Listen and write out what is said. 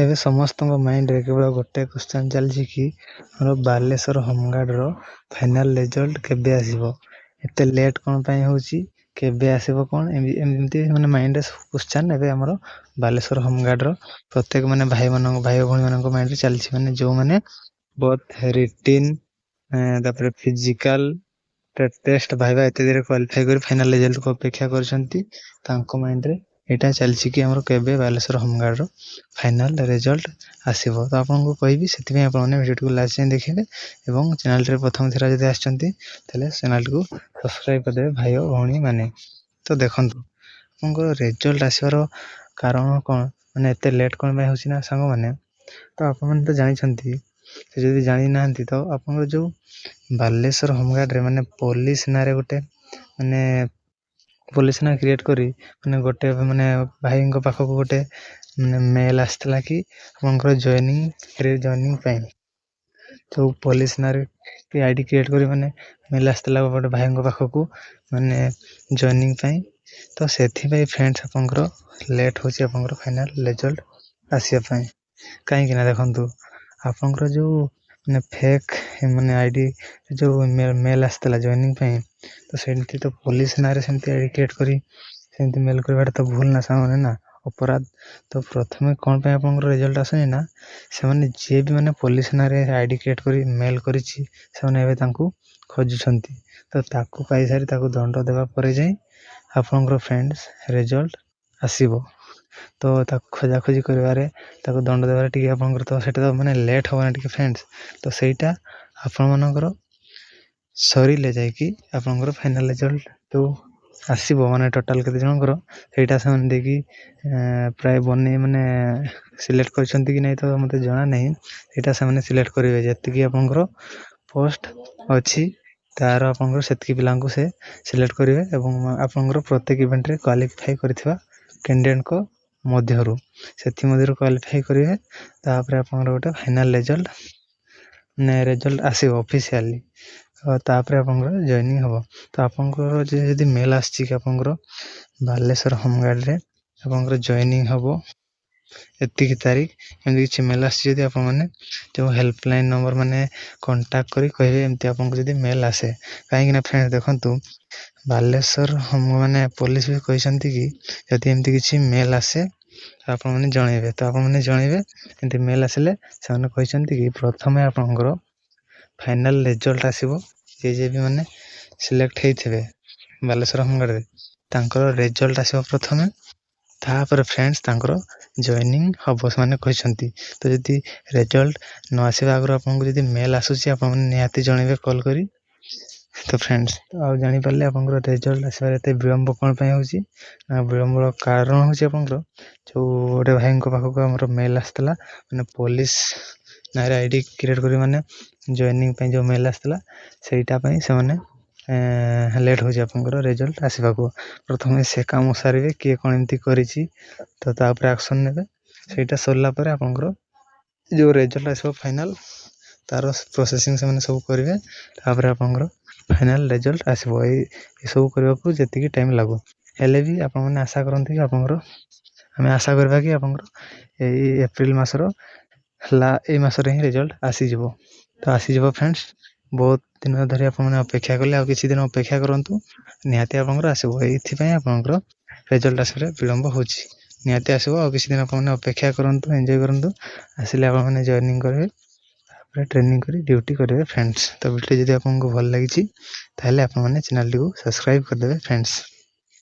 ଏବେ ସମସ୍ତଙ୍କ ମାଇଣ୍ଡରେ କେବଳ ଗୋଟେ କ୍ୱେଶ୍ଚନ୍ ଚାଲିଛି କି ଆମର ବାଲେଶ୍ୱର ହୋମଗାର୍ଡ଼ର ଫାଇନାଲ୍ ରେଜଲ୍ଟ କେବେ ଆସିବ, ଏତେ ଲେଟ୍ କ'ଣ ପାଇଁ ହେଉଛି, କେବେ ଆସିବ କ'ଣ, ଏମିତି ମାନେ ମାଇଣ୍ଡରେ କ୍ୱେଶ୍ଚନ୍ ଏବେ ଆମର ବାଲେଶ୍ୱର ହୋମଗାର୍ଡ଼ର ପ୍ରତ୍ୟେକ ମାନେ ଭାଇ ଭଉଣୀମାନଙ୍କ ମାଇଣ୍ଡରେ ଚାଲିଛି। ମାନେ ଯେଉଁମାନେ ବୋଥ୍ ରିଟିନ୍ ତାପରେ ଫିଜିକାଲ୍ ଟେଷ୍ଟ ଭାଇବା ଇତ୍ୟାଦିରେ କ୍ୱାଲିଫାଇ କରି ଫାଇନାଲ୍ ରେଜଲ୍ଟକୁ ଅପେକ୍ଷା କରିଛନ୍ତି, ତାଙ୍କ ମାଇଣ୍ଡରେ ଏଇଟା ଚାଲିଛି କି ଆମର କେବେ ବାଲେଶ୍ୱର ହୋମଗାର୍ଡ଼ର ଫାଇନାଲ୍ ରେଜଲ୍ଟ ଆସିବ। ତ ଆପଣଙ୍କୁ କହିବି, ସେଥିପାଇଁ ଆପଣମାନେ ଭିଡ଼ିଓଟିକୁ ଲାଷ୍ଟ ଯାଏଁ ଦେଖିବେ ଏବଂ ଚ୍ୟାନେଲରେ ପ୍ରଥମ ଥର ଯଦି ଆସିଛନ୍ତି ତାହେଲେ ଚ୍ୟାନେଲଟିକୁ ସବସ୍କ୍ରାଇବ୍ କରିଦେବେ ଭାଇ ଓ ଭଉଣୀମାନେ। ତ ଦେଖନ୍ତୁ, ଆପଣଙ୍କର ରେଜଲ୍ଟ ଆସିବାର କାରଣ କ'ଣ, ମାନେ ଏତେ ଲେଟ୍ କ'ଣ ପାଇଁ ହେଉଛି ନା ସାଙ୍ଗମାନେ, ତ ଆପଣମାନେ ତ ଜାଣିଛନ୍ତି। ଯଦି ଜାଣିନାହାନ୍ତି ତ ଆପଣଙ୍କର ଯେଉଁ ବାଲେଶ୍ୱର ହୋମଗାର୍ଡ଼ରେ ମାନେ ପୋଲିସ ନାଁରେ ଗୋଟେ ମାନେ ପୋଲିସ ନାଁ କ୍ରିଏଟ୍ କରି ମାନେ ଗୋଟେ ମାନେ ଭାଇଙ୍କ ପାଖକୁ ଗୋଟେ ମାନେ ମେଲ୍ ଆସିଥିଲା କି ଆପଣଙ୍କର ଜଏନିଂ ପାଇଁ। ଯେଉଁ ପୋଲିସ ନାଁରେ ଆଇଡି କ୍ରିଏଟ୍ କରି ମାନେ ମେଲ୍ ଆସିଥିଲା ଗୋଟେ ଭାଇଙ୍କ ପାଖକୁ ମାନେ ଜଏନିଂ ପାଇଁ। ତ ସେଥିପାଇଁ ଫ୍ରେଣ୍ଡସ୍ ଆପଣଙ୍କର ଲେଟ୍ ହେଉଛି ଆପଣଙ୍କର ଫାଇନାଲ୍ ରେଜଲ୍ଟ ଆସିବା ପାଇଁ। କାହିଁକି ନା ଦେଖନ୍ତୁ, ଆପଣଙ୍କର ଯେଉଁ ମାନେ ଫେକ୍ ମାନେ ଆଇଡି ଯେଉଁ ମେଲ୍ ଆସିଥିଲା ଜଏନିଂ ପାଇଁ, ତ ସେମିତି ତ ପୋଲିସ ନାଁରେ ସେମିତି ଆଇଡି କ୍ରିଏଟ୍ କରି ସେମିତି ମେଲ୍ କରିବାଟା ତ ଭୁଲ ନା ସାଙ୍ଗମାନେ, ନା ଅପରାଧ। ତ ପ୍ରଥମେ କ'ଣ ପାଇଁ ଆପଣଙ୍କର ରେଜଲ୍ଟ ଆସୁନି ନା, ସେମାନେ ଯିଏ ବି ମାନେ ପୋଲିସ ନାଁରେ ଆଇଡି କ୍ରିଏଟ୍ କରି ମେଲ୍ କରିଛି ସେମାନେ ଏବେ ତାଙ୍କୁ ଖୋଜୁଛନ୍ତି। ତ ତାକୁ ପାଇସାରି ତାକୁ ଦଣ୍ଡ ଦେବା ପରେ ଯାଇ ଆପଣଙ୍କର ଫ୍ରେଣ୍ଡସ୍ ରେଜଲ୍ଟ ଆସିବ। ତ ତାକୁ ଖୋଜାଖୋଜି କରିବାରେ ତାକୁ ଦଣ୍ଡ ଦେବାରେ ଟିକେ ଆପଣଙ୍କର ତ ସେଇଟା ତ ମାନେ ଲେଟ୍ ହେବ ନା ଟିକେ ଫ୍ରେଣ୍ଡସ୍। ତ ସେଇଟା ଆପଣମାନଙ୍କର ସରିଲେ ଯାଇକି ଆପଣଙ୍କର ଫାଇନାଲ୍ ରେଜଲ୍ଟ ଯେଉଁ ଆସିବ, ମାନେ ଟୋଟାଲ୍ କେତେ ଜଣଙ୍କର ସେଇଟା ସେମାନେ ଦେଇକି ପ୍ରାୟ ବନେଇ ମାନେ ସିଲେକ୍ଟ କରିଛନ୍ତି କି ନାହିଁ ତ ମୋତେ ଜଣା ନାହିଁ। ସେଇଟା ସେମାନେ ସିଲେକ୍ଟ କରିବେ, ଯେତିକି ଆପଣଙ୍କର ପୋଷ୍ଟ ଅଛି ତା'ର ଆପଣଙ୍କର ସେତିକି ପିଲାଙ୍କୁ ସେ ସିଲେକ୍ଟ କରିବେ ଏବଂ ଆପଣଙ୍କର ପ୍ରତ୍ୟେକ ଇଭେଣ୍ଟରେ କ୍ୱାଲିଫାଇ କରିଥିବା କ୍ୟାଣ୍ଡିଡେଟ୍ଙ୍କ ମଧ୍ୟରୁ ସେଥିମଧ୍ୟରୁ କ୍ୱାଲିଫାଇ କରିବେ। ତାପରେ ଆପଣଙ୍କର ଗୋଟେ ଫାଇନାଲ୍ ରେଜଲ୍ଟ ଆସିବ ଅଫିସିଆଲି। ତାପରେ ଆପଣଙ୍କର ଜଏନିଂ ହେବ। ତ ଆପଣଙ୍କର ଯଦି ମେଲ୍ ଆସିଛି କି ଆପଣଙ୍କର ବାଲେଶ୍ୱର ହୋମଗାର୍ଡ଼ରେ ଆପଣଙ୍କର ଜଏନିଂ ହେବ ଏତିକି ତାରିଖ, ଏମିତି କିଛି ମେଲ୍ ଆସିଛି, ଯଦି ଆପଣମାନେ ଯେଉଁ ହେଲ୍ପଲାଇନ୍ ନମ୍ବର ମାନେ କଣ୍ଟାକ୍ଟ କରି କହିବେ ଏମିତି ଆପଣଙ୍କୁ ଯଦି ମେଲ୍ ଆସେ। କାହିଁକିନା ଫ୍ରେଣ୍ଡ ଦେଖନ୍ତୁ, ବାଲେଶ୍ୱର ମାନେ ପୋଲିସ ବି କହିଛନ୍ତି କି ଯଦି ଏମିତି କିଛି ମେଲ୍ ଆସେ ଆପଣମାନେ ଜଣେଇବେ। ତ ଆପଣମାନେ ଜଣେଇବେ, ଏମିତି ମେଲ୍ ଆସିଲେ ସେମାନେ କହିଛନ୍ତି କି ପ୍ରଥମେ ଆପଣଙ୍କର ଫାଇନାଲ୍ ରେଜଲ୍ଟ ଆସିବ। ଯିଏ ବି ମାନେ ସିଲେକ୍ଟ ହେଇଥିବେ ବାଲେଶ୍ୱର ହୋମଗାର୍ଡ଼ରେ ତାଙ୍କର ରେଜଲ୍ଟ ଆସିବ ପ୍ରଥମେ, ତାପରେ ଫ୍ରେଣ୍ଡସ୍ ତାଙ୍କର ଜଏନିଂ ହେବ ସେମାନେ କହିଛନ୍ତି। ତ ଯଦି ରେଜଲ୍ଟ ନ ଆସିବା ଆଗରୁ ଆପଣଙ୍କୁ ଯଦି ମେଲ୍ ଆସୁଛି ଆପଣମାନେ ନିହାତି ଜଣେଇବେ କଲ୍ କରି। ତ ଫ୍ରେଣ୍ଡସ୍ ଆଉ ଜାଣିପାରିଲେ ଆପଣଙ୍କର ରେଜଲ୍ଟ ଆସିବାରେ ଏତେ ବିଳମ୍ବ କ'ଣ ପାଇଁ ହେଉଛି ନା, ବିଳମ୍ବର କାରଣ ହେଉଛି ଆପଣଙ୍କର ଯେଉଁ ଗୋଟେ ଭାଇଙ୍କ ପାଖକୁ ଆମର ମେଲ୍ ଆସିଥିଲା ମାନେ ପୋଲିସ ନାଁରେ ଆଇଡି କ୍ରିଏଟ୍ କରି ମାନେ ଜଏନିଂ ପାଇଁ ଯେଉଁ ମେଲ୍ ଆସିଥିଲା ସେଇଟା ପାଇଁ ସେମାନେ ଲେଟ୍ ହେଉଛି ଆପଣଙ୍କର ରେଜଲ୍ଟ ଆସିବାକୁ। ପ୍ରଥମେ ସେ କାମ ସାରିବେ, କିଏ କ'ଣ ଏମିତି କରିଛି ତ ତାପରେ ଆକ୍ସନ୍ ନେବେ। ସେଇଟା ସରିଲା ପରେ ଆପଣଙ୍କର ଯେଉଁ ରେଜଲ୍ଟ ଆସିବ ଫାଇନାଲ୍, ତା'ର ପ୍ରୋସେସିଂ ସେମାନେ ସବୁ କରିବେ। ତାପରେ ଆପଣଙ୍କର ଫାଇନାଲ୍ ରେଜଲ୍ଟ ଆସିବ। ଏସବୁ କରିବାକୁ ଯେତିକି ଟାଇମ୍ ଲାଗୁ, ହେଲେ ବି ଆପଣମାନେ ଆଶା କରନ୍ତି କି ଆମେ ଆଶା କରିବା କି ଆପଣଙ୍କର ଏଇ ଏପ୍ରିଲ ମାସର ଏଇ ମାସରେ ହିଁ ରେଜଲ୍ଟ ଆସିଯିବ। ତ ଆସିଯିବ ଫ୍ରେଣ୍ଡସ୍, ବହୁତ ଦିନ ଧରି ଆପଣମାନେ ଅପେକ୍ଷା କଲେ, ଆଉ କିଛି ଦିନ ଅପେକ୍ଷା କରନ୍ତୁ, ନିହାତି ଆପଣଙ୍କର ଆସିବ। ଏଇଥିପାଇଁ ଆପଣଙ୍କର ରେଜଲ୍ଟ ଆସିବାରେ ବିଳମ୍ବ ହେଉଛି। ନିହାତି ଆସିବ, ଆଉ କିଛି ଦିନ ଆପଣମାନେ ଅପେକ୍ଷା କରନ୍ତୁ, ଏନ୍ଜୟ କରନ୍ତୁ। ଆସିଲେ ଆପଣମାନେ ଜଏନିଂ କରିବେ, ତାପରେ ଟ୍ରେନିଂ କରି ଡ୍ୟୁଟି କରିବେ ଫ୍ରେଣ୍ଡସ୍। ତ ଭିଡ଼ିଓ ଯଦି ଆପଣଙ୍କୁ ଭଲ ଲାଗିଛି ତାହେଲେ ଆପଣମାନେ ଚ୍ୟାନେଲଟିକୁ ସବସ୍କ୍ରାଇବ୍ କରିଦେବେ ଫ୍ରେଣ୍ଡସ୍।